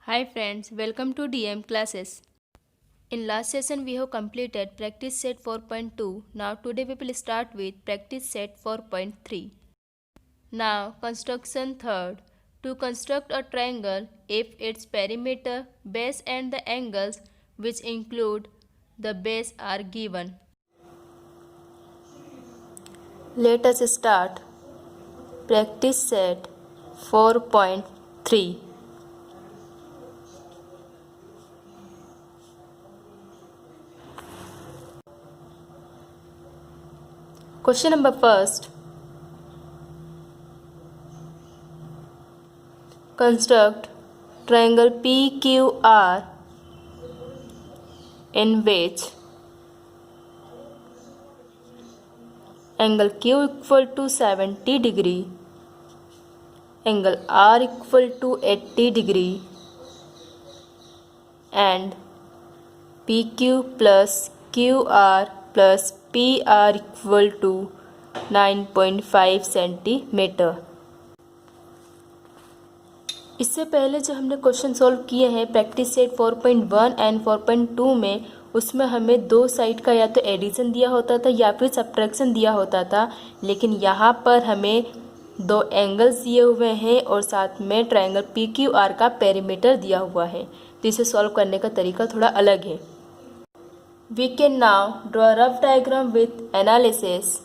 Hi friends, welcome to DM classes. In last session we have completed practice set 4.2. Now today we will start with practice set 4.3. Now construction third. To construct a triangle, if its perimeter, base and the angles which include the base are given. Let us start practice set 4.3. Question number first. Construct triangle PQR in which angle Q equal to 70 degree, angle R equal to 80 degree and PQ plus QR plus PR equal to 9.5 centimetre. इससे पहले जो हमने question solve किए हैं practice set 4.1 and 4.2 में, उसमें हमें दो साइड का या तो एडिशन दिया होता था या फिर सब्ट्रैक्शन दिया होता था, लेकिन यहाँ पर हमें दो एंगल्स दिए हुए हैं और साथ में ट्रायंगल PQR का पेरीमीटर दिया हुआ है, तो इसे सॉल्व करने का तरीका थोड़ा अलग है। We can now draw rough diagram with analysis.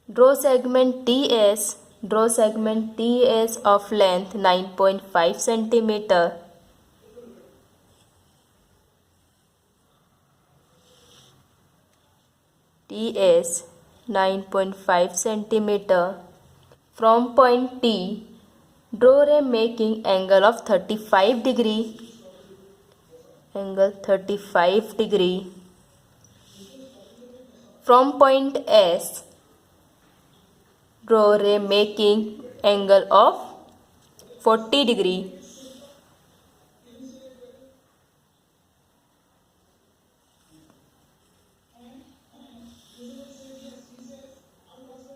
Draw segment TS. Draw segment TS of length 9.5 centimeter. TS 9.5 centimeter. From point T, draw a making angle of 35 degree. Angle 35 degree. From point S, draw a making angle of 40 degree.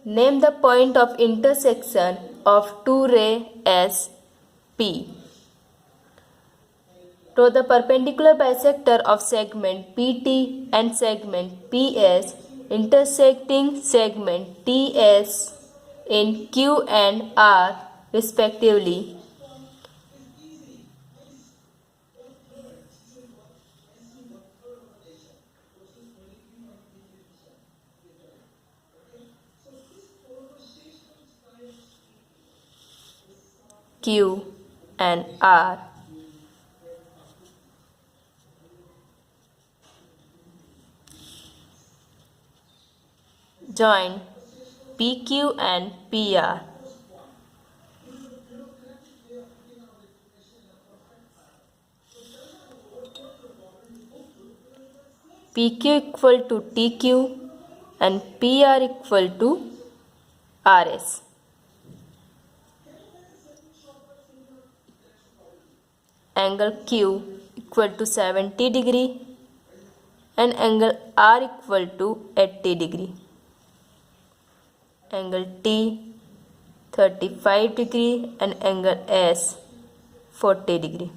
Name the point of intersection of two rays as P. Draw the perpendicular bisector of segment PT and segment PS intersecting segment TS in Q and R respectively. Q and R. Join PQ and PR. PQ equal to TQ and PR equal to RS. Angle Q equal to 70 degree and angle R equal to 80 degree. Angle T 35 degree and angle S 40 degree.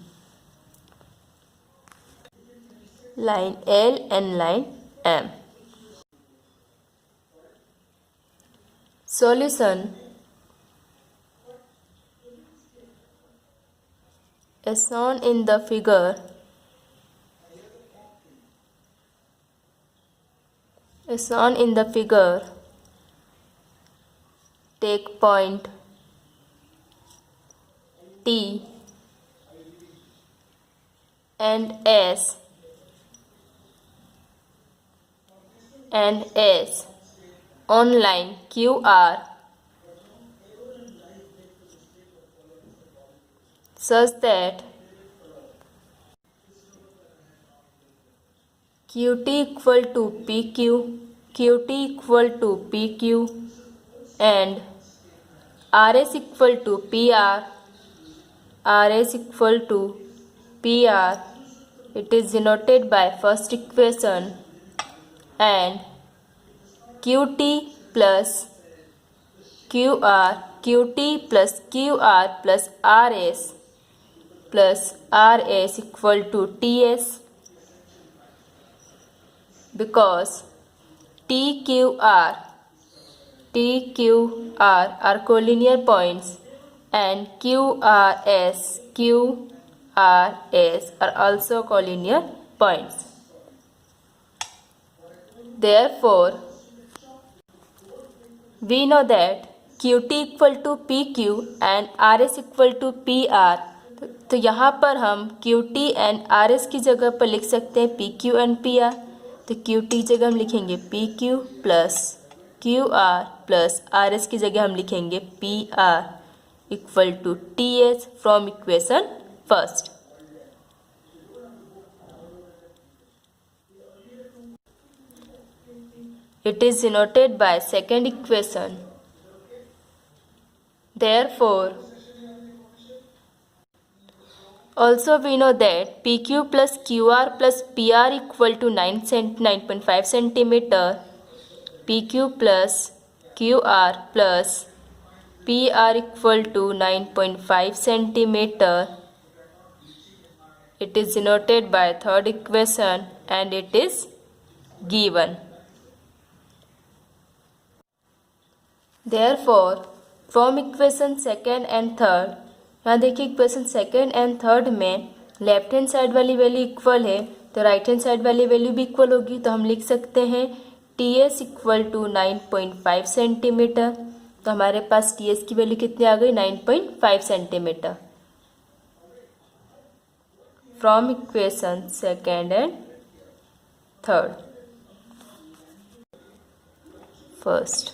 Line L and line M. Solution. As shown in the figure, take point T and S on line QR such that QT equal to PQ, QT equal to PQ and RS equal to PR, RS equal to PR. It is denoted by first equation, and QT plus QR Q T plus Q R plus R S equal to T S, because T Q R are collinear points and Q R S are also collinear points. Therefore, we know that QT equal to PQ and RS equal to PR. तो यहाँ पर हम QT and RS की जगह पर लिख सकते हैं PQ एंड PR। तो QT जगह हम लिखेंगे PQ plus QR plus RS की जगह हम लिखेंगे PR equal to TS from equation first. It is denoted by second equation. Therefore, also we know that PQ plus QR plus PR equal to 9.5 centimeter. PQ plus QR plus PR equal to 9.5 centimeter. It is denoted by third equation and it is given. Therefore, from equation second and third, यहाँ देखिए equation second and third में left hand side वाली value equal है तो right hand side वाली value भी equal होगी। तो हम लिख सकते हैं T S equal to 9.5 centimetre. तो हमारे पास टी एस की वैल्यू कितनी आ गई 9.5 centimetre from equation second and third first.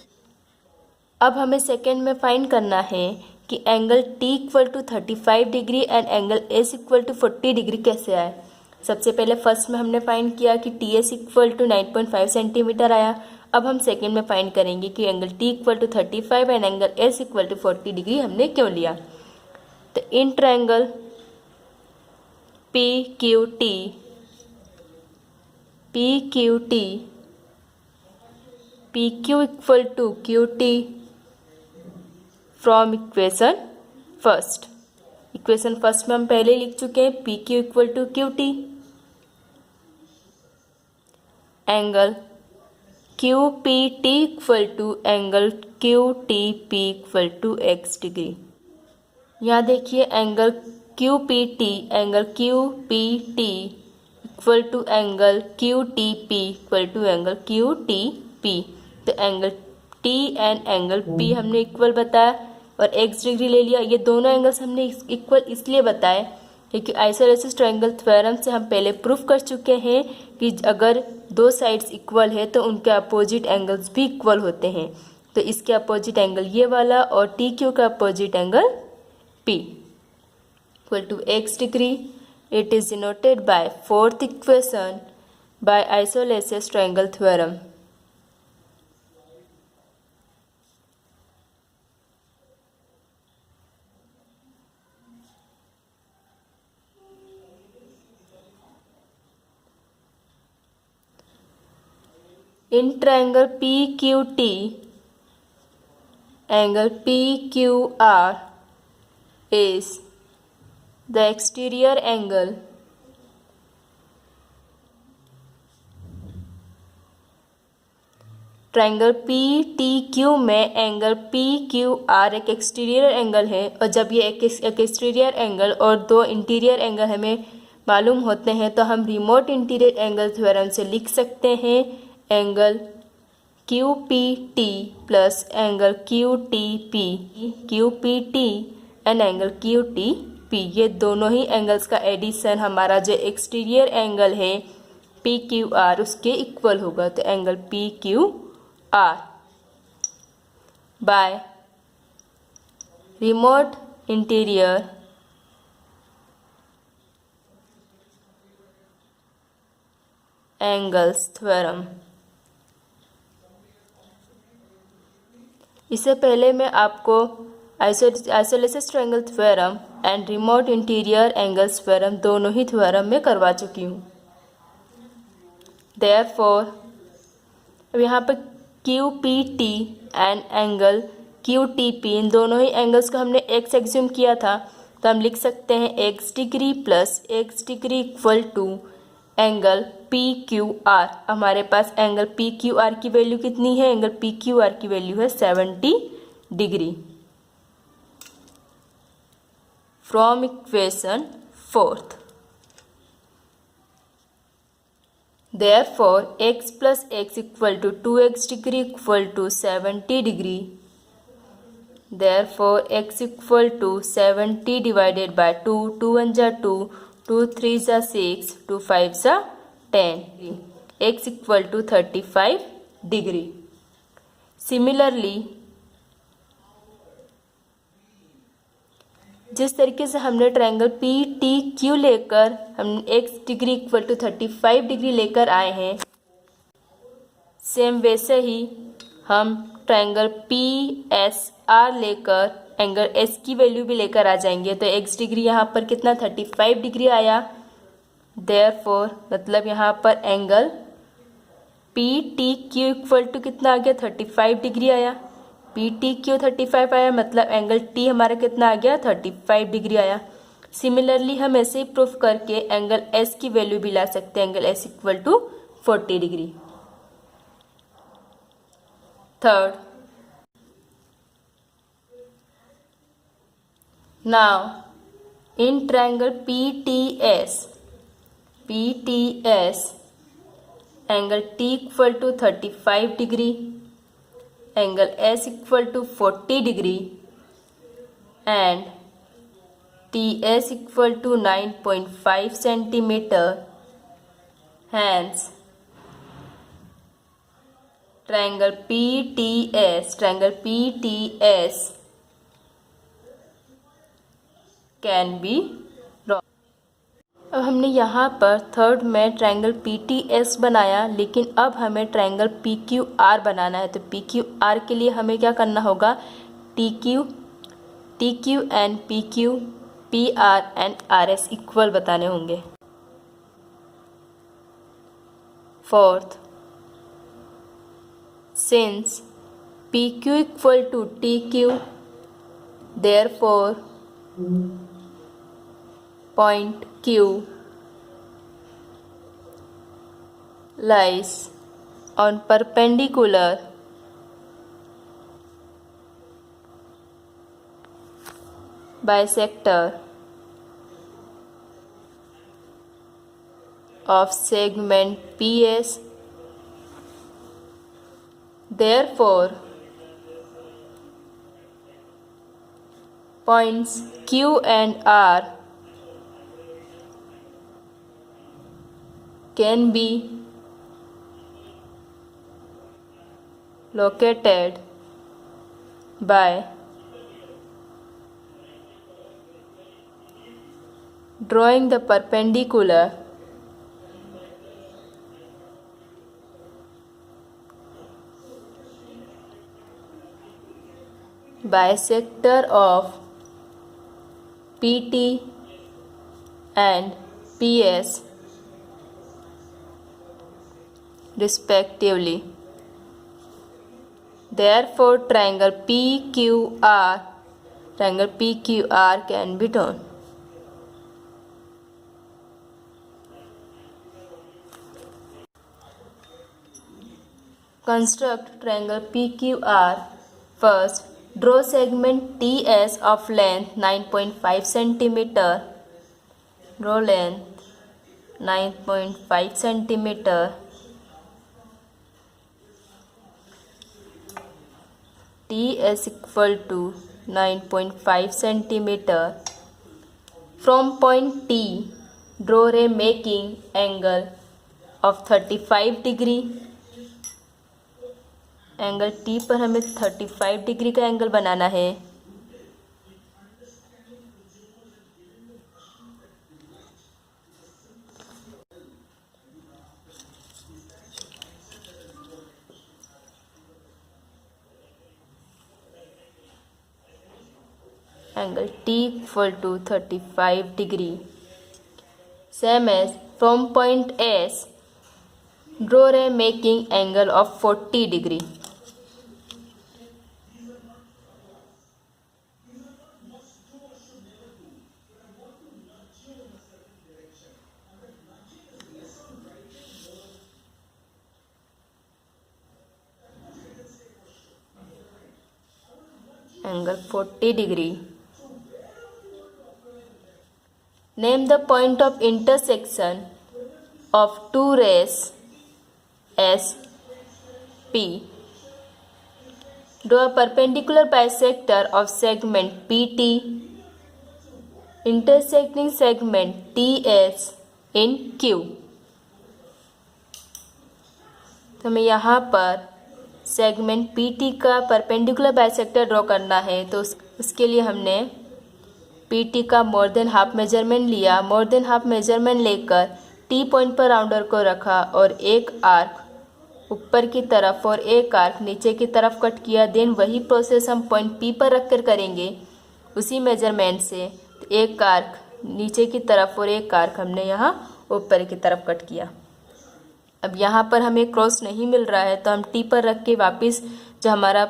अब हमें सेकेंड में फाइंड करना है कि angle T equal to 35 degree and angle S equal to 40 degree कैसे आए। सबसे पहले फर्स्ट में हमने फाइंड किया कि TS इक्वल टू 9.5 सेंटीमीटर आया। अब हम सेकेंड में फाइंड करेंगे कि angle T equal to 35 and angle S equal to 40 degree हमने क्यों लिया। तो in triangle PQ equal to QT from equation first. Equation first में हम पहले लिख चुके हैं PQ equal to QT। Angle QPT equal to angle QTP equal to x degree. यहाँ देखिए angle QPT equal to angle QTP equal to angle QTP। तो angle T and angle P हमने इक्वल बताया और x डिग्री ले लिया। ये दोनों एंगल्स हमने इक्वल इसलिए बताए क्योंकि आइसोलेसिस ट्रायंगल थ्योरम से हम पहले प्रूफ कर चुके हैं कि अगर दो साइड्स इक्वल है तो उनके अपोजिट एंगल्स भी इक्वल होते हैं। तो इसके अपोजिट एंगल ये वाला और TQ का opposite angle P equal to x degree. It is denoted by fourth equation by isosceles triangle theorem. In triangle PQT, angle PQR is the exterior angle triangle PTQ में angle PQR एक exterior angle है और जब ये एक exterior angle और दो interior angle हमें मालूम होते हैं तो हम रिमोट इंटीरियर एंगल थ्योरम से लिख सकते हैं angle QPT plus angle QPT and angle QTP। ये दोनों ही एंगल्स का एडिशन हमारा जो एक्सटीरियर एंगल है PQR उसके इक्वल होगा। तो angle PQR by remote interior angles theorem. इससे पहले मैं आपको isosceles triangle theorem and remote interior angles theorem दोनों ही थ्योरम में करवा चुकी हूँ। देयरफॉर अब यहाँ पर QPT and angle Q T P, इन दोनों ही एंगल्स को हमने एक्स एग्ज्यूम किया था, तो हम लिख सकते हैं x degree plus x degree equal to angle P Q R. हमारे पास एंगल पी क्यू आर की वैल्यू कितनी है? एंगल पी क्यू आर की वैल्यू है 70 degree. From equation 4th, therefore x plus x equal to 2x degree equal to 70 degree. Therefore x equal to 70 divided by 2, 2 1 जा 2, 2 3 जा 6, 2 5 जा 10, x equal to 35 degree. Similarly, जिस तरीके से हमने triangle P T Q लेकर हम x degree equal to 35 degree लेकर आए हैं, सेम वैसे ही हम ट्रायंगल पी एस आर लेकर एंगल एस की वैल्यू भी लेकर आ जाएंगे। तो एक्स डिग्री यहाँ पर कितना 35 डिग्री आया, देयरफॉर मतलब यहाँ पर angle P T Q equal to कितना आ गया 35 डिग्री आया। पी टी क्यू 35 आया, मतलब एंगल टी हमारा कितना आ गया 35 डिग्री आया। सिमिलरली हम ऐसे ही प्रूफ करके एंगल एस की वैल्यू भी ला सकते हैं, angle S equal to 40 degree. Third, now in triangle P T S angle T equal to 35 degree, angle S equal to 40 degree and TS equal to 9.5 centimeter. Hence, triangle PTS can be drawn. अब हमने यहाँ पर third में triangle P T S बनाया, लेकिन अब हमें triangle P Q are बनाना है। तो पी क्यू आर के लिए हमें क्या करना होगा, T Q and P Q, P R and R S equal बताने होंगे। Fourth, since P Q equal to T Q, therefore point Q lies on perpendicular bisector of segment PS. Therefore, points Q and R can be located by drawing the perpendicular bisector of PT and PS respectively. Therefore, triangle PQR can be drawn. Construct triangle PQR. First, draw segment TS of length 9.5 centimeter. Draw length 9.5 centimeter. TS equal to 9.5 centimeter. From point T, draw a making angle of 35 degree. Angle T पर हमें 35 degree का angle बनाना है। Angle T equal to 35 degree. Same as from point S, draw a making angle of 40 degree. angle 40 degree. Name the point of intersection of two rays S P. Draw a perpendicular bisector of segment PT intersecting segment TS in Q. तो हमें यहाँ पर segment PT का perpendicular bisector draw करना है, तो उसके लिए हमने PT का मोर देन हाफ मेजरमेंट लिया। मोर देन हाफ मेजरमेंट लेकर T पॉइंट पर राउंडर को रखा और एक आर्क ऊपर की तरफ और एक आर्क नीचे की तरफ कट किया। देन वही प्रोसेस हम पॉइंट P पर रख कर करेंगे उसी मेजरमेंट से। तो एक आर्क नीचे की तरफ और एक आर्क हमने यहाँ ऊपर की तरफ कट किया। अब यहाँ पर हमें क्रॉस नहीं मिल रहा है, तो हम T पर रख के वापस जो हमारा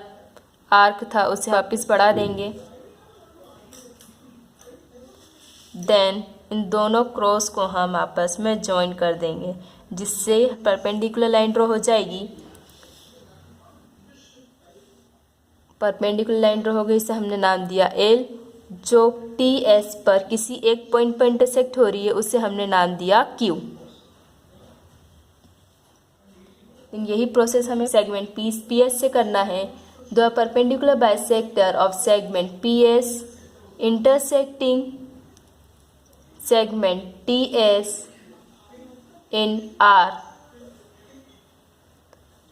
आर्क था उसे वापस बढ़ा देंगे। देन इन दोनों क्रॉस को हम आपस में जॉइन कर देंगे, जिससे परपेंडिकुलर लाइन ड्रॉ हो जाएगी। परपेंडिकुलर लाइन ड्रॉ हो गई, इसे हमने नाम दिया L। जो TS पर किसी एक पॉइंट पर इंटरसेक्ट हो रही है उसे हमने नाम दिया Q। यही प्रोसेस हमें सेगमेंट PS से करना है। The perpendicular bisector of segment PS intersecting segment TS in R।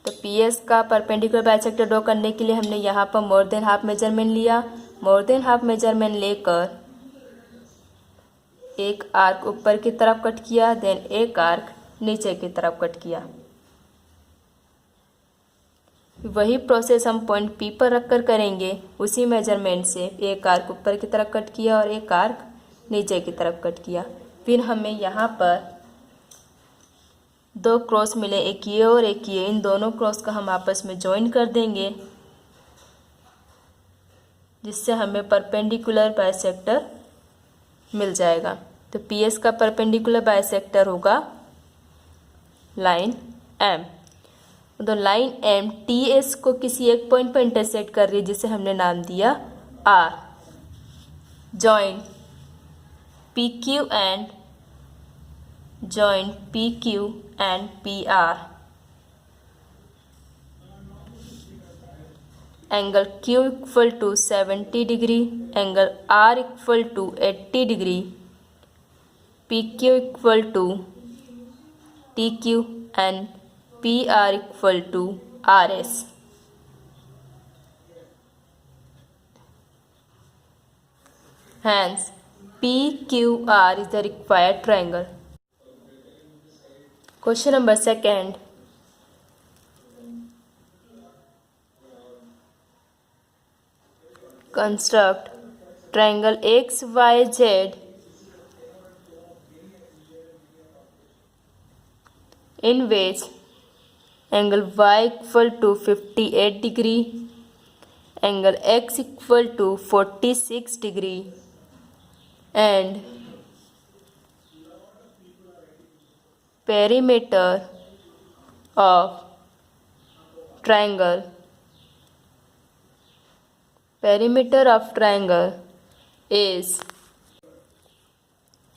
तो PS का परपेंडिकुलर बाइसेक्टर ड्रॉ करने के लिए हमने यहाँ पर मोर देन हाफ मेजरमेंट लिया। मोर देन हाफ मेजरमेंट लेकर एक आर्क ऊपर की तरफ कट किया, देन एक आर्क नीचे की तरफ कट किया। वही प्रोसेस हम पॉइंट P पर रखकर करेंगे उसी मेजरमेंट से। एक आर्क ऊपर की तरफ कट किया और एक आर्क नीचे की तरफ कट किया। फिर हमें यहाँ पर दो क्रॉस मिले, एक ये और एक ये। इन दोनों क्रॉस का हम आपस में जॉइन कर देंगे, जिससे हमें परपेंडिकुलर बाइसेक्टर मिल जाएगा। तो PS का परपेंडिकुलर बाइसेक्टर होगा लाइन M। तो लाइन M TS को किसी एक पॉइंट पर इंटरसेक्ट कर रही है, जिसे हमने नाम दिया R। Join PQ and PR। Angle Q equal to 70 degree, angle R equal to 80 degree, PQ equal to TQ and PR equal to RS। Hence, PQR is the required triangle. Question number 2. Construct triangle XYZ in which angle Y equal to 58 degree, angle X equal to 46 degree and perimeter of triangle is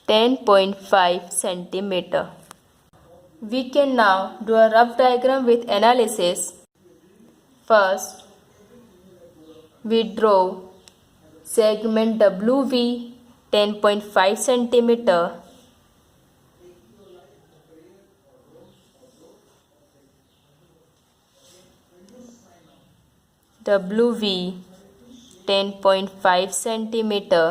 10.5 centimeter. We can now do a rough diagram with analysis. First, we draw segment WV 10.5 centimeter. WV 10.5 centimeter.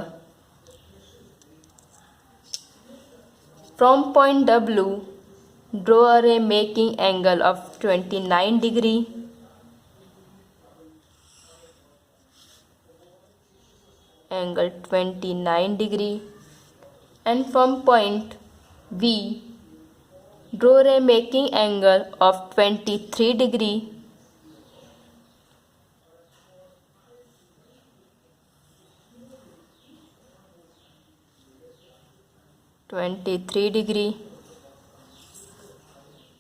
From point W, draw a ray making angle of 29 degree. Angle 29 degree. And from point V, draw a ray making angle of 23 degree.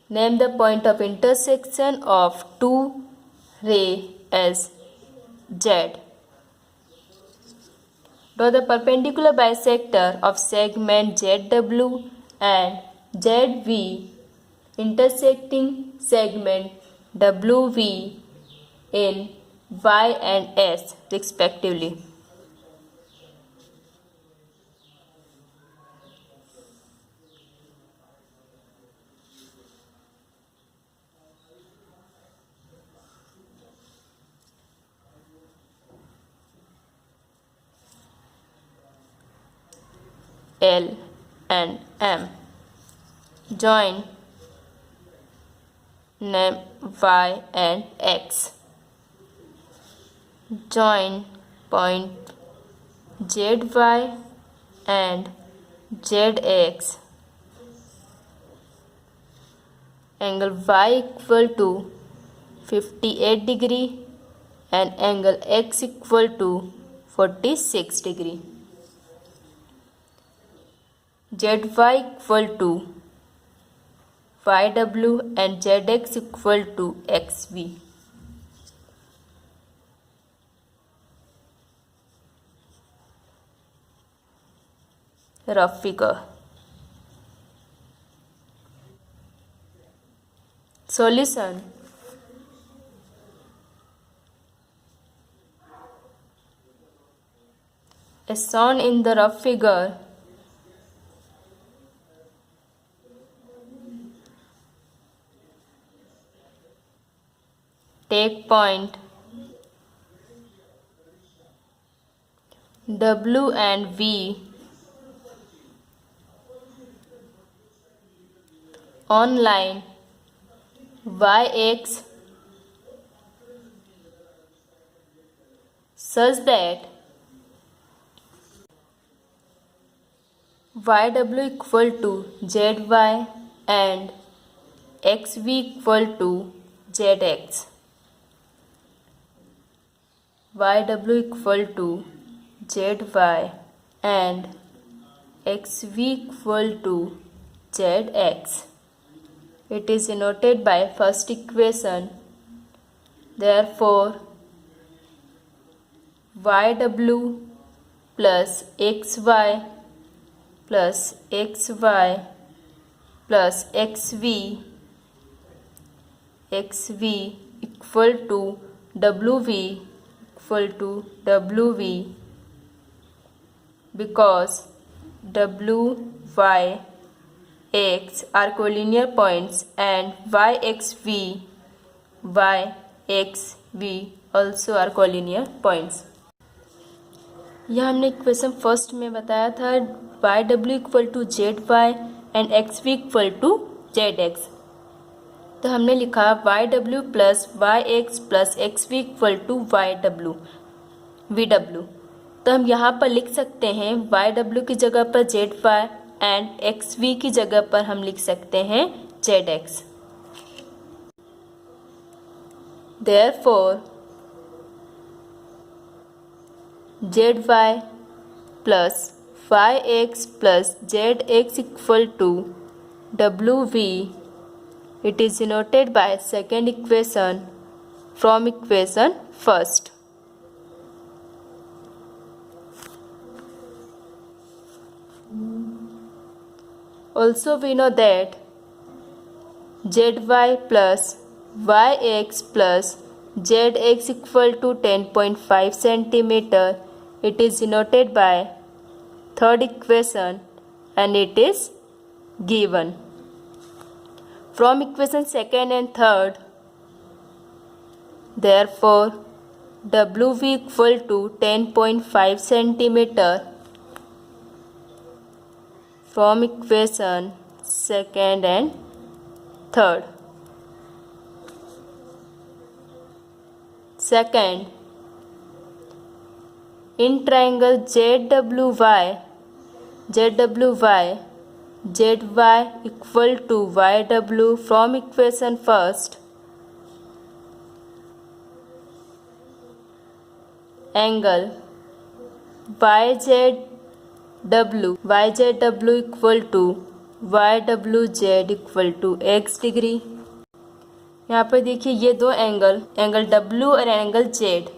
Name the point of intersection of two rays as Z. Draw the perpendicular bisector of segment ZW and ZV intersecting segment WV in Y and S respectively. L and M. Join name Y and X. Join point ZY and ZX. Angle Y equal to 58 degree and angle X equal to 46 degree. ZY equal to YW and ZX equal to XV. Rough figure. Solution. As shown in the rough figure, take point W and V on line YX such that YW equal to ZY and XV equal to ZX. YW equal to ZY and XV equal to ZX. It is denoted by first equation. Therefore, YW plus XY plus XY plus XV equal to WV equal to WV, because W, Y, X are collinear points and YXV, YXV also are collinear points. यह हमने equation first में बताया था YW equal to ZY and XV equal to ZX. तो हमने लिखा YW plus YX plus XV equal to YW VW. तो हम यहाँ पर लिख सकते हैं YW की जगह पर ZY एंड XV की जगह पर हम लिख सकते हैं ZX. Therefore, ZY plus YX plus ZX equal to WV. It is denoted by second equation from equation first. Also we know that ZY plus YX plus ZX equal to 10.5 centimeter. It is denoted by third equation and it is given. From equation second and third, therefore WV equal to 10.5 centimeter from equation second and third. Second, in triangle ZWY, ZY equal to YW from equation first, angle YZW equal to YWZ equal to X degree. यहाँ पर देखिए ये दो angle W और angle Z,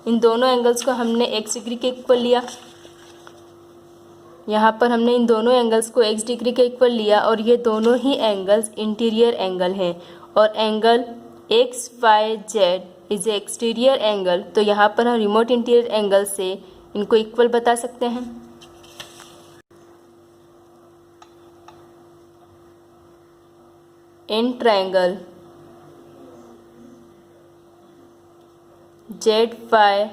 इन दोनों angles को हमने X degree के इक्वल लिया. यहाँ पर हमने इन दोनों एंगल्स को x डिग्री के इक्वल लिया और ये दोनों ही एंगल्स इंटीरियर एंगल हैं और angle X Y Z is a exterior angle, तो यहाँ पर हम रिमोट इंटीरियर एंगल से इनको इक्वल बता सकते हैं। In triangle Z Y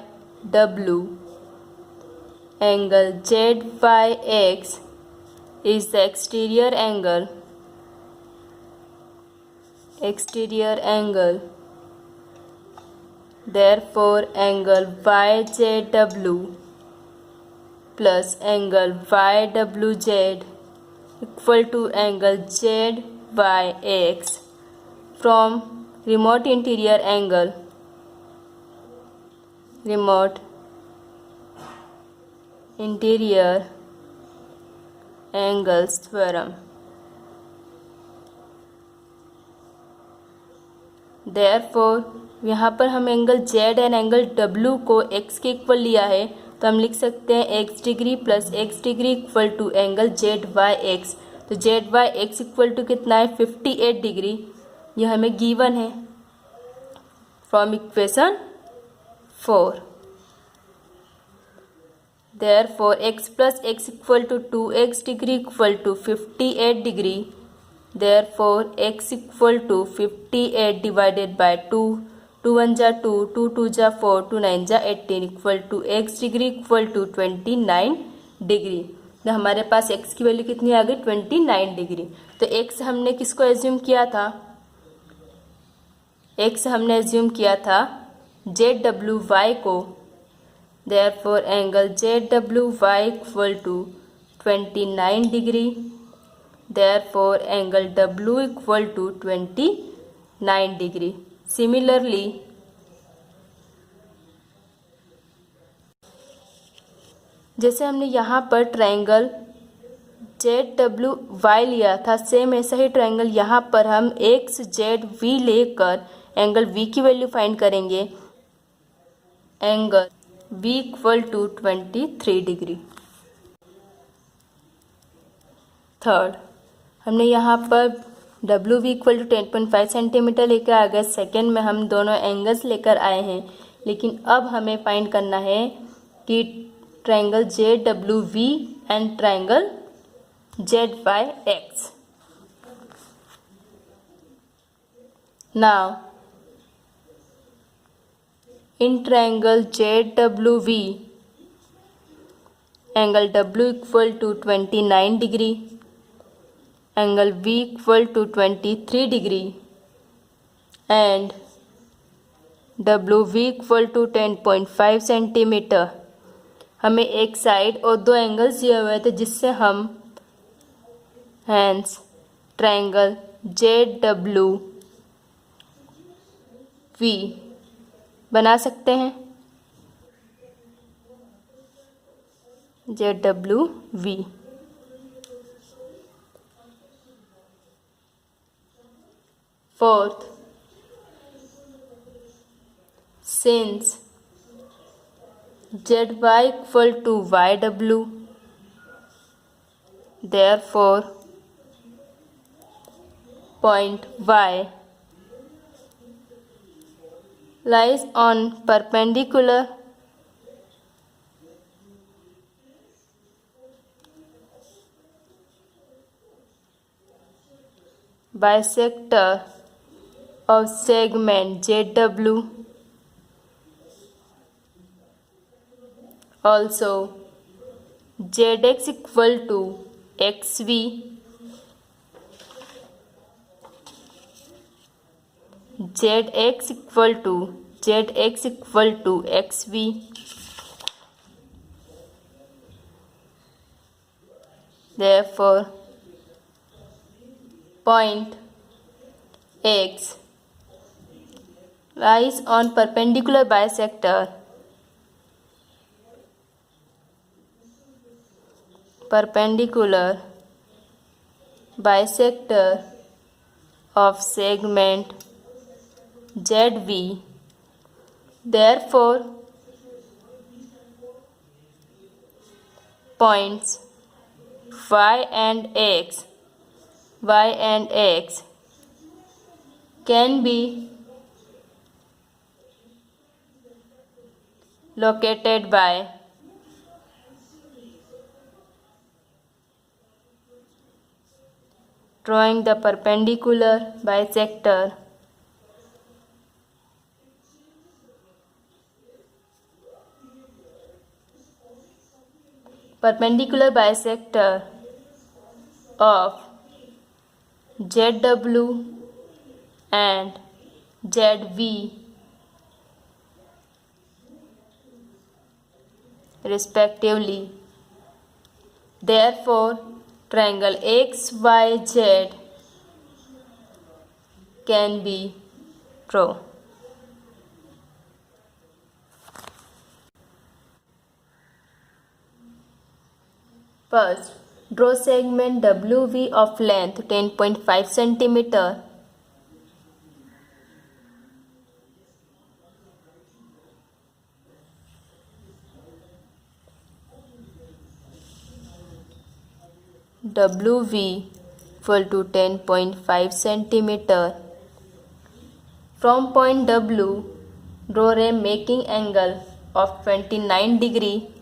W angle ZYX is the exterior angle. Therefore, angle YJW plus angle YWZ equal to angle ZYX from remote interior angle. Remote interior angles theorem. Therefore यहाँ पर हम angle Z एंड angle W को x के equal लिया है, तो हम लिख सकते हैं x degree plus x degree equal to angle ZYX। तो ZYX इक्वल टू कितना है 58 डिग्री, यह हमें गिवन है from equation 4। Therefore, x plus x equal to 2x degree equal to 58 degree. Therefore, x equal to 58 divided by 2. 2 1 जा 2, 2 2 जा 4, 2 9 जा 18 equal to x degree equal to 29 degree. तो हमारे पास x की वैल्यू कितनी आ गई 29 डिग्री। तो x हमने किसको एज्यूम किया था, x हमने एज्यूम किया था ZWY को। Therefore, angle ZWY equal to 29 degree. Therefore, angle W equal to 29 degree. Similarly, जैसे हमने यहाँ पर ट्रायंगल ZWY लिया था, सेम ऐसा ही ट्रायंगल यहाँ पर हम XZV लेकर एंगल V की वैल्यू फाइंड करेंगे। Angle V equal to 23 degree. Third, हमने यहाँ पर WV इक्वल टू 10.5 सेंटीमीटर लेकर आ गए। सेकेंड में हम दोनों एंगल्स लेकर आए हैं, लेकिन अब हमें फाइंड करना है कि triangle ZWV and triangle ZYX। Now in triangle ZWV, angle W equal to 29 degree, angle V equal to 23 degree and WV equal to 10.5 centimetre. हमें एक साइड और दो एंगल्स दिए हुए थे, जिससे हम हैंस ट्रायंगल ZWV बना सकते हैं। ZWV। Fourth, since ZY equal to YW, therefore point Y lies on perpendicular bisector of segment ZW. Also, ZX equal to XV, ZX equal to XV. Therefore, point X lies on perpendicular bisector of segment ZV. Therefore, points y and x can be located by drawing the perpendicular bisector of ZW and ZV respectively. Therefore, triangle XYZ can be drawn. First, draw segment WV of length 10.5 centimeter. WV equal to 10.5 centimeter. From point W, draw a making angle of 29 degree.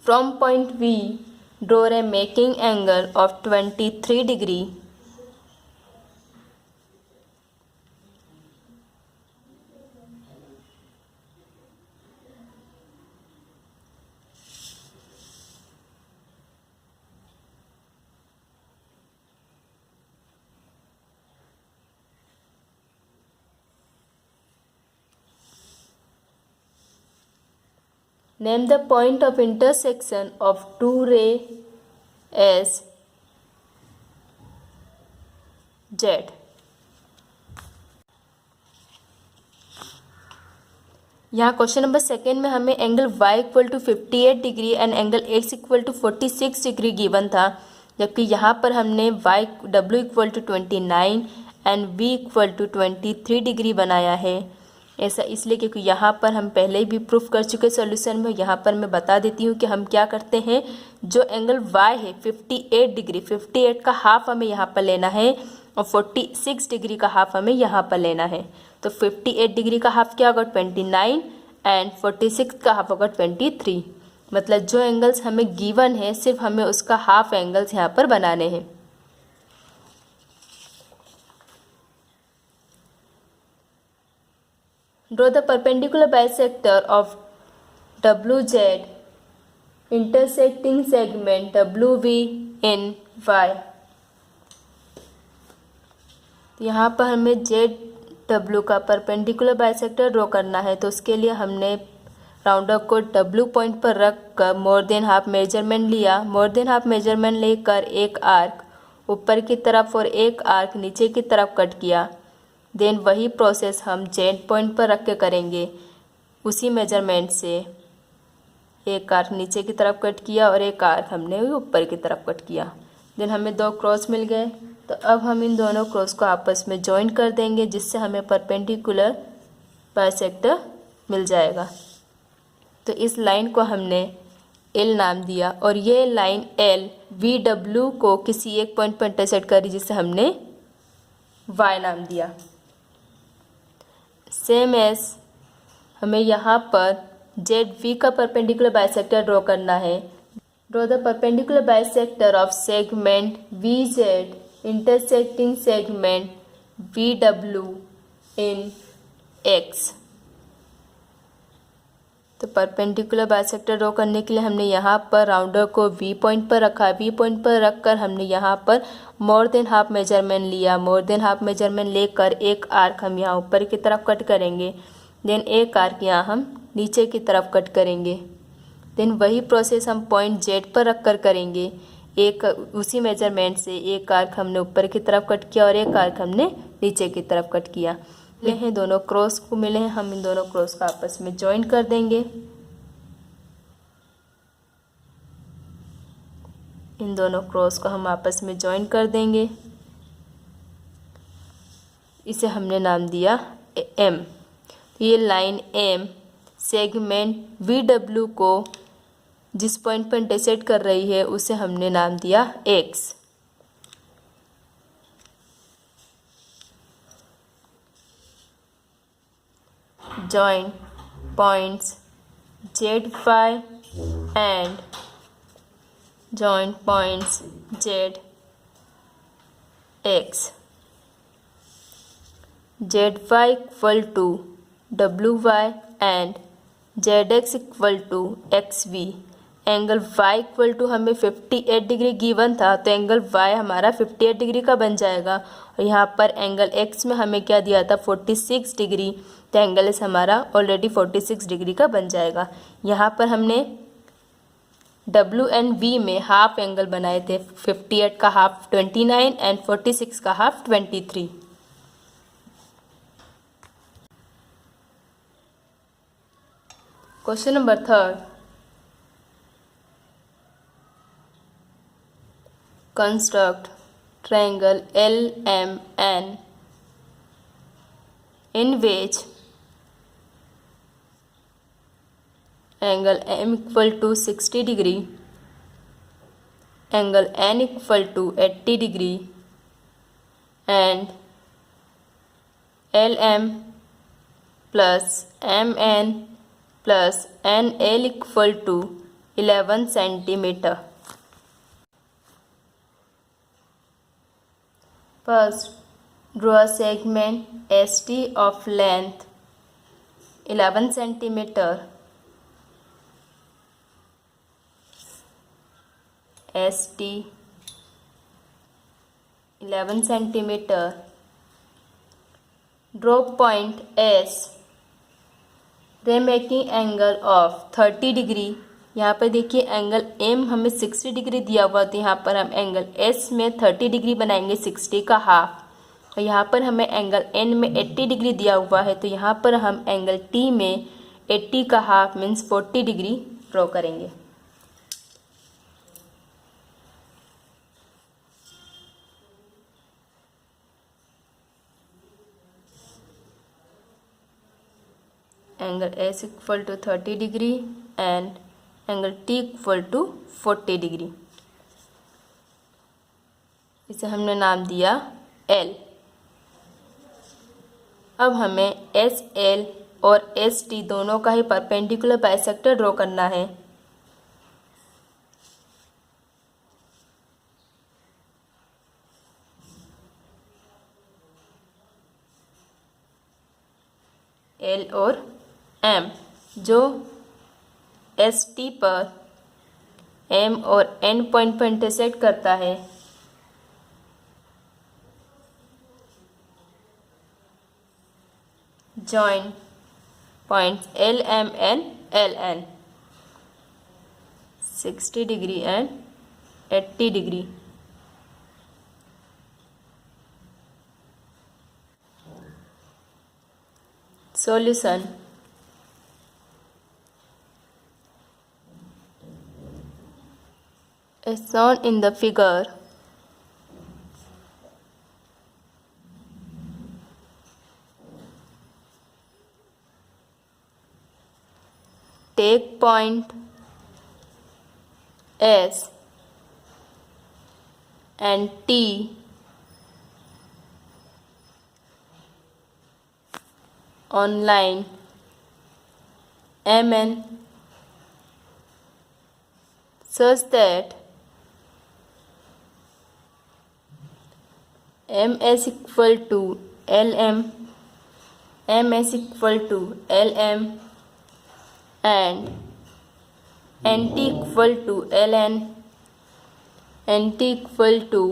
From point V, draw a making angle of 23 degree. Name the point of intersection of two rays as Z. यहाँ question number second में हमें angle y equal to 58 degree and angle x equal to 46 degree given था, जबकि यहाँ पर हमने w equal to 29 and v equal to 23 degree बनाया है। ऐसा इसलिए क्योंकि यहाँ पर हम पहले ही भी प्रूफ कर चुके सॉल्यूशन में। यहाँ पर मैं बता देती हूँ कि हम क्या करते हैं, जो एंगल y है 58 डिग्री, 58 का हाफ हमें यहाँ पर लेना है और 46 डिग्री का हाफ हमें यहाँ पर लेना है। तो 58 डिग्री का हाफ क्या होगा 29 एंड 46 का हाफ होगा 23। मतलब जो एंगल्स हमें गिवन है सिर्फ हमें उसका हाफ एंगल्स यहाँ पर बनाने हैं। Draw the perpendicular bisector of WZ intersecting segment WV in Y। यहाँ पर हमें ZW का परपेंडिकुलर बाइसेक्टर ड्रॉ करना है, तो उसके लिए हमने राउंडर को W पॉइंट पर रख कर मोर देन हाफ मेजरमेंट लिया। मोर देन हाफ मेजरमेंट लेकर एक आर्क ऊपर की तरफ और एक आर्क नीचे की तरफ कट किया। देन वही प्रोसेस हम जेड पॉइंट पर रख के करेंगे। उसी मेजरमेंट से एक आर्क नीचे की तरफ कट किया और एक आर्क हमने ऊपर की तरफ कट किया। देन हमें दो क्रॉस मिल गए, तो अब हम इन दोनों क्रॉस को आपस में जॉइन कर देंगे, जिससे हमें परपेंडिकुलर बाइसेक्टर मिल जाएगा। तो इस लाइन को हमने एल नाम दिया और ये लाइन एल वी डब्ल्यू को किसी एक पॉइंट पर इंटरसेक्ट करी, जिसे हमने वाई नाम दिया। सेम एस हमें यहाँ पर जेड वी का परपेंडिकुलर बाइसेक्टर ड्रॉ करना है। Draw the perpendicular bisector of segment V Z intersecting segment V W in x. तो परपेंडिकुलर बाइसेक्टर ड्रॉ करने के लिए हमने यहाँ पर राउंडर को वी पॉइंट पर रखा। वी पॉइंट पर रखकर हमने यहाँ पर मोर देन हाफ मेजरमेंट लिया। मोर देन हाफ मेजरमेंट लेकर एक आर्क हम यहाँ ऊपर की तरफ कट करेंगे। देन एक आर्क यहाँ हम नीचे की तरफ कट करेंगे। देन वही प्रोसेस हम पॉइंट जेड पर रख कर करेंगे। एक उसी मेजरमेंट से एक आर्क हमने ऊपर की तरफ कट किया और एक आर्क हमने नीचे की तरफ कट किया। मिले हैं, दोनों क्रॉस को मिले हैं, हम इन दोनों क्रॉस को आपस में ज्वाइन कर देंगे। इन दोनों क्रॉस को हम आपस में ज्वाइन कर देंगे। इसे हमने नाम दिया एम। ये लाइन एम सेगमेंट VW को जिस पॉइंट पर इंटरसेक्ट कर रही है उसे हमने नाम दिया x. Join points Z5 and join points ZX. ZY equal to WY and ZX equal to XV। Angle Y equal to हमें 58 डिग्री गिवन था, तो एंगल Y हमारा 58 डिग्री का बन जाएगा। और यहाँ पर एंगल X में हमें क्या दिया था 46 डिग्री, तो एंगल S हमारा ऑलरेडी 46 डिग्री का बन जाएगा। यहाँ पर हमने W एंड V में हाफ एंगल बनाए थे, 58 का हाफ 29 एंड 46 का half 23। Question number 3, construct triangle LMN in which angle M equal to 60 degree, angle N equal to 80 degree and LM plus MN plus NL equal to 11 centimeter। First, draw a segment ST of length 11 centimeter, ST 11 centimeter. Draw point S, then making angle of 30 degree। यहाँ पर देखिए angle M हमें 60 degree दिया हुआ, तो यहाँ पर हम एंगल S में 30 डिग्री बनाएंगे, 60 का हाफ। और यहाँ पर हमें एंगल N में 80 डिग्री दिया हुआ है, तो यहाँ पर हम एंगल T में 80 का हाफ मीन्स 40 डिग्री ड्रॉ करेंगे। Angle S equal to 30 degree and angle T equal to 40 degree. इसे हमने नाम दिया L। अब हमें SL और ST दोनों का ही परपेंडिकुलर बाइसेक्टर ड्रॉ करना है। L और M जो ST पर M और N पॉइंट पर इंटरसेक्ट करता है। Join points LM and LN 60 degree and 80 degree. Solution, as shown in the figure, take point S and T on line MN such that MS equal to LM, MS equal to LM and NT equal to LN, NT equal to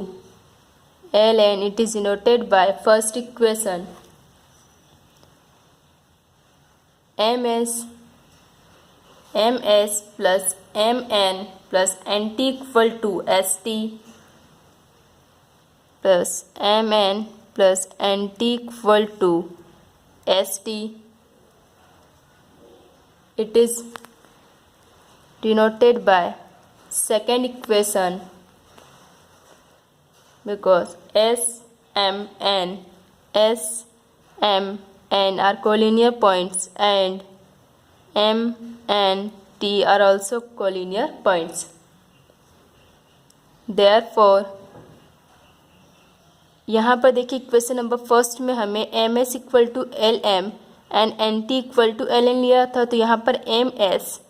LN. It is denoted by first equation MS plus MN plus NT equal to ST plus MN plus NT equal to ST, it is denoted by second equation because SMN are collinear points and MNT are also collinear points. Therefore यहाँ पर देखिए equation number first में हमें MS equal to LM and NT equal to LN लिया था, तो यहाँ पर MS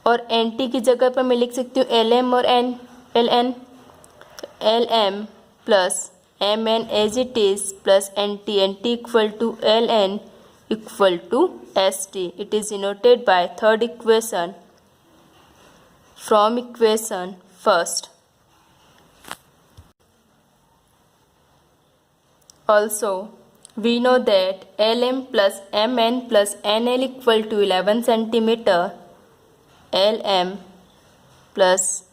और NT की जगह पर मैं लिख सकती हूँ LM और LN, LM plus MN as it is plus NT equal to LN equal to ST. It is denoted by third equation from equation first. Also, we know that LM plus MN plus NL equal to 11 centimeter. LM plus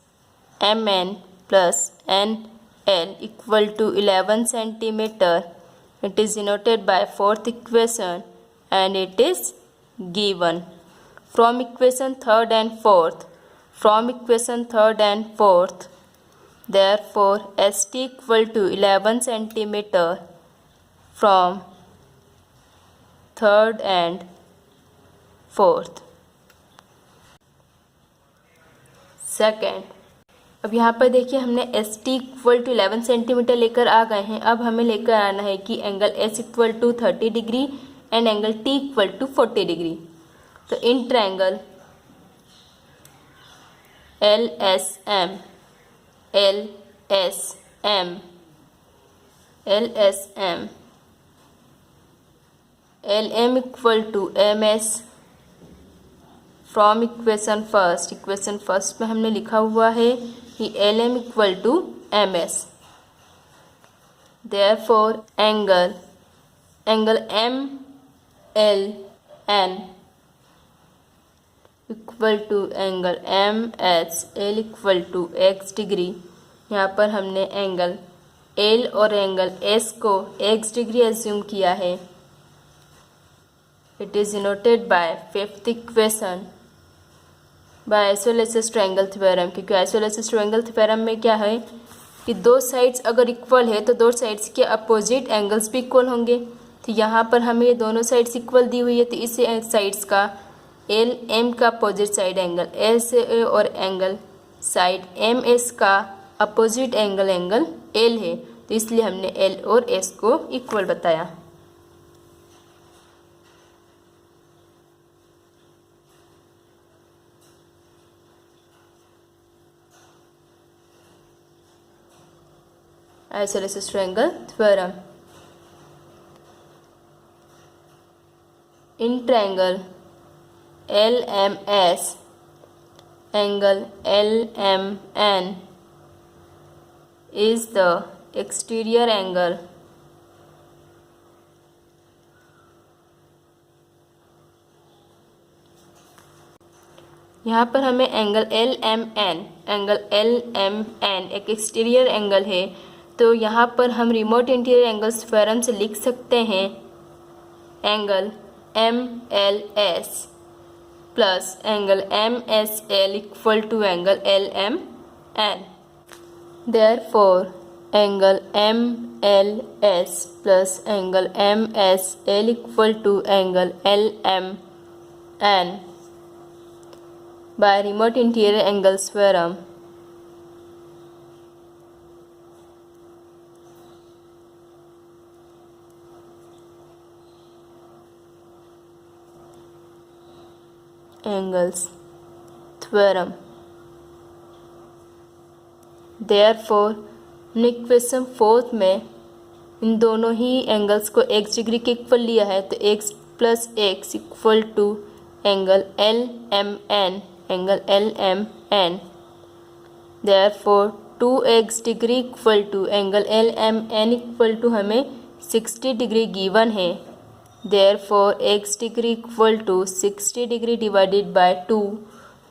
MN plus NL equal to 11 centimeter. It is denoted by fourth equation and it is given from equation third and fourth. From equation third and fourth, therefore ST equal to 11 centimeter from third and fourth. Second, अब यहाँ पर देखिए हमने S T equal to 11 centimetre लेकर आ गए हैं. अब हमें लेकर आना है कि angle S equal to 30 degree and angle T equal to 40 degree. तो in triangle L S M L M equal to M S from equation first में हमने लिखा हुआ है कि L M equal to M S. Therefore angle M L N equal to angle M H L equal to x degree. यहाँ पर हमने angle L और एंगल एस को एक्स डिग्री एज्यूम किया है. It is denoted by fifth equation by isosceles triangle theorem. क्योंकि isosceles triangle theorem में क्या है कि दो साइड्स अगर इक्वल है तो दो साइड्स के अपोजिट एंगल्स भी इक्वल होंगे. तो यहाँ पर हमें ये दोनों साइड्स इक्वल दी हुई है, तो इस साइड्स का एल एम का opposite side angle S A और एंगल साइड एम एस का अपोजिट एंगल एल है. तो इसलिए हमने एल और एस को इक्वल बताया. Isosceles triangle theorem. In triangle L M S angle L M N is the exterior angle यहाँ पर हमें एंगल एल एम एन एक एक्सटीरियर एंगल है. तो यहाँ पर हम रिमोट इंटीरियर एंगल्स थ्योरम से लिख सकते हैं angle M L S plus angle M S L equal to angle L M N. Therefore, angle MLS plus angle MSL equal to angle LMN by remote interior angles theorem. Angles theorem. Therefore हमने equation fourth में इन दोनों ही angles को x degree के equal लिया है. तो X plus X equal to angle L M N. Therefore 2x degree equal to angle L M N equal to हमें 60 डिग्री गिवन है. Therefore x degree equal to 60 degree divided by 2.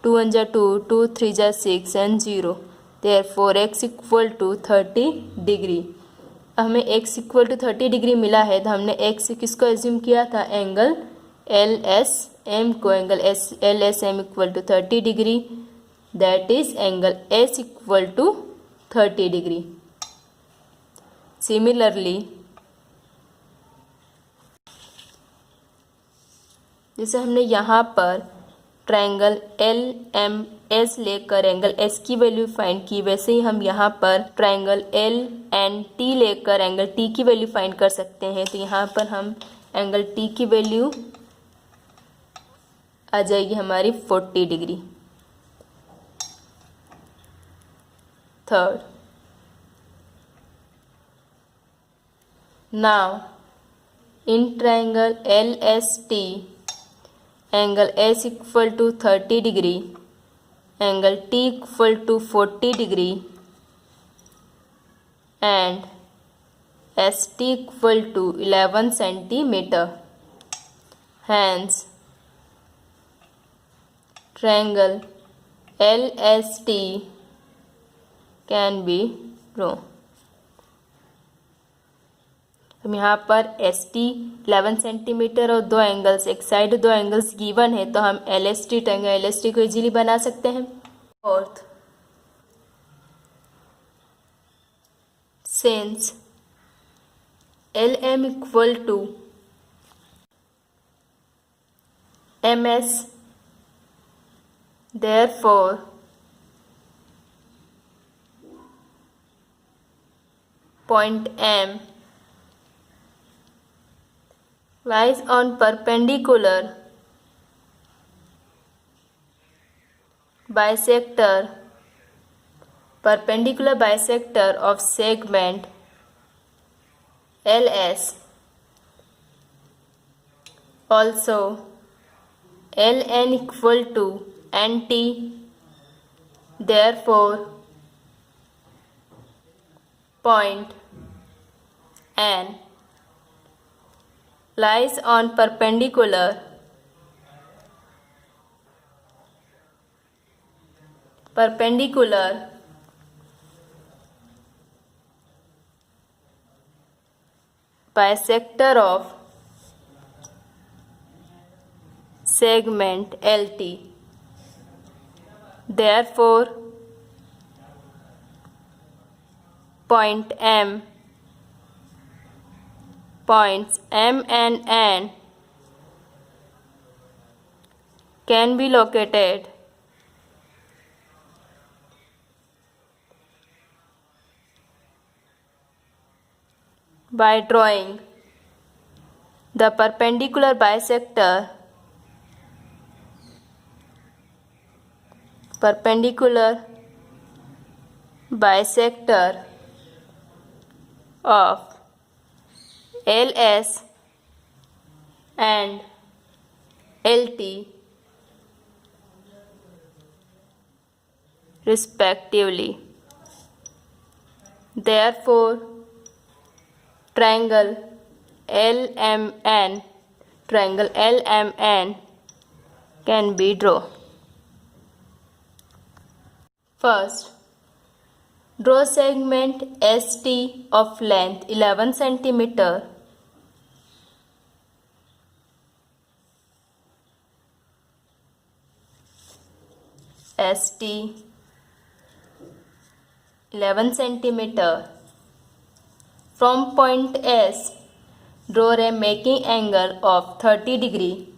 2 1 जा 2, 2 3 जा 6 and 0. Therefore x equal to 30 degree. हमें x equal to 30 degree मिला है, तो हमने x किसको एज्यूम किया था, एंगल एल एस एम को, angle L S M equal to 30 degree, that is angle S equal to 30 degree. Similarly जैसे हमने यहाँ पर ट्रायंगल एल एम एस लेकर एंगल एस की वैल्यू फाइंड की, वैसे ही हम यहाँ पर ट्रायंगल एल एन टी लेकर एंगल टी की वैल्यू फाइंड कर सकते हैं। तो यहाँ पर हम एंगल टी की वैल्यू आ जाएगी हमारी 40 degree. Third, now in triangle L S T angle S equal to 30 degree, angle T equal to 40 degree and S T equal to 11 centimetre. Hence, triangle LST can be drawn। हम यहाँ पर S T 11 centimetre और दो angles, एक side दो angles given है, तो हम L S T triangle L S T को इजीली बना सकते हैं। Fourth, since L M equal to M S, therefore point M lies on perpendicular bisector of segment LS. Also LN equal to NT, therefore point N lies on perpendicular bisector of segment LT, therefore points M and N can be located by drawing the perpendicular bisector of LS and LT respectively. Therefore, triangle LMN can be drawn. First, draw segment ST of length 11 cm. ST 11 cm. From point S, draw a making angle of 30 degree.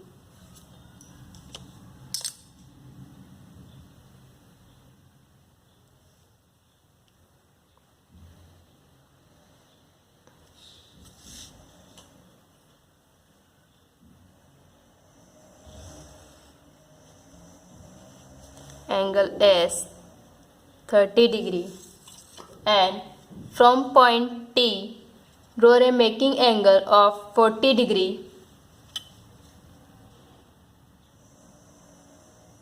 Angle S 30 degree, and from point T draw a making angle of 40 degree.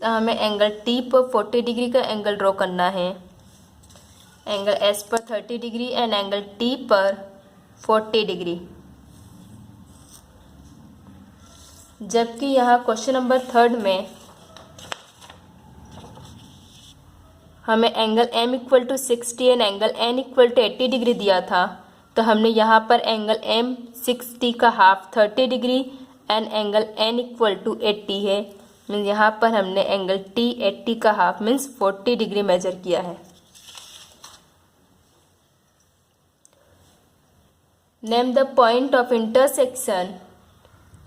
हमें angle T पर 40 degree का angle draw करना है, angle S पर 30 degree and angle T पर 40 degree. जबकि यहाँ question number 3 में हमें angle M equal to 60 and angle N equal to 80 degree दिया था, तो हमने यहाँ पर एंगल M 60 का half 30 degree and angle N equal to 80 है। मीन्स यहाँ पर हमने एंगल T 80 का हाफ मीन्स 40 डिग्री मेजर किया है। Name the point of intersection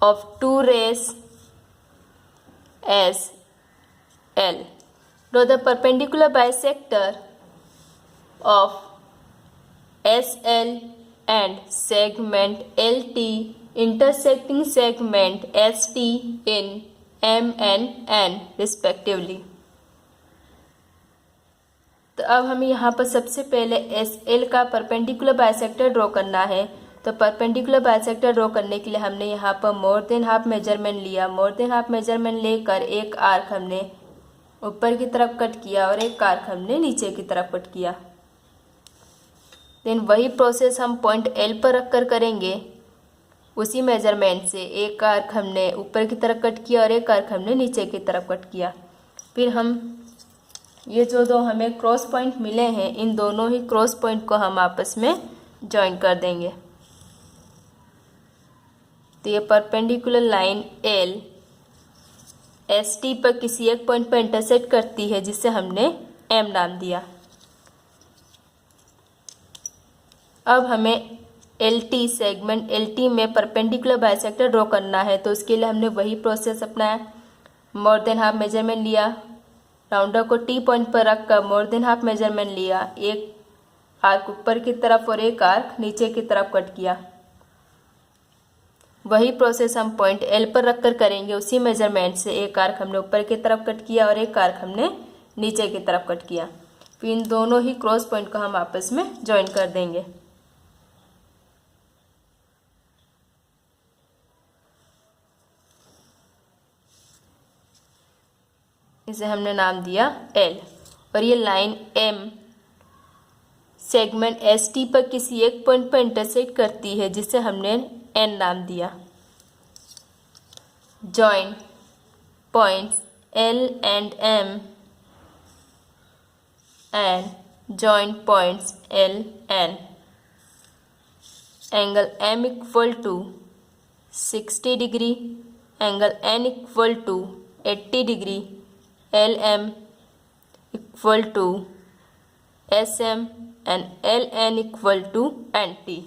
of two rays as L. Draw the perpendicular bisector of SL and segment LT intersecting segment ST in M and N respectively. तो अब हमें यहाँ पर सबसे पहले SL का परपेंडिकुलर बाइसेक्टर ड्रॉ करना है। तो परपेंडिकुलर बाइसेक्टर ड्रॉ करने के लिए हमने यहाँ पर मोर देन हाफ मेजरमेंट लिया। मोर देन हाफ मेजरमेंट लेकर एक आर्क हमने ऊपर की तरफ कट किया और एक आर्क हमने नीचे की तरफ कट किया। देन वही प्रोसेस हम पॉइंट L पर रखकर करेंगे। उसी मेजरमेंट से एक आर्क हमने ऊपर की तरफ कट किया और एक आर्क हमने नीचे की तरफ कट किया। फिर हम ये जो दो हमें क्रॉस पॉइंट मिले हैं, इन दोनों ही क्रॉस पॉइंट को हम आपस में जॉइन कर देंगे। तो ये परपेंडिकुलर लाइन L ST पर किसी एक पॉइंट पर इंटरसेक्ट करती है, जिसे हमने M नाम दिया। अब हमें LT सेगमेंट LT में परपेंडिकुलर बाइसेक्टर ड्रॉ करना है। तो उसके लिए हमने वही प्रोसेस अपनाया। मोर देन हाफ मेजरमेंट लिया, राउंडर को T पॉइंट पर रखकर मोर देन हाफ मेजरमेंट लिया, एक आर्क ऊपर की तरफ और एक आर्क नीचे की तरफ कट किया। वही प्रोसेस हम पॉइंट L पर रखकर करेंगे। उसी मेजरमेंट से एक आर्क हमने ऊपर की तरफ कट किया और एक आर्क हमने नीचे की तरफ कट किया। फिर इन दोनों ही क्रॉस पॉइंट को हम आपस में जॉइन कर देंगे। इसे हमने नाम दिया L। और ये लाइन M सेगमेंट ST पर किसी एक पॉइंट पर इंटरसेक्ट करती है, जिसे हमने N नाम दिया। Join points L and M and join points L and angle M equal to 60 degree, angle N equal to 80 degree, LM equal to SM and LN equal to NT.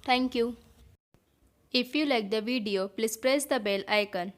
Thank you. If you like the video, please press the bell icon.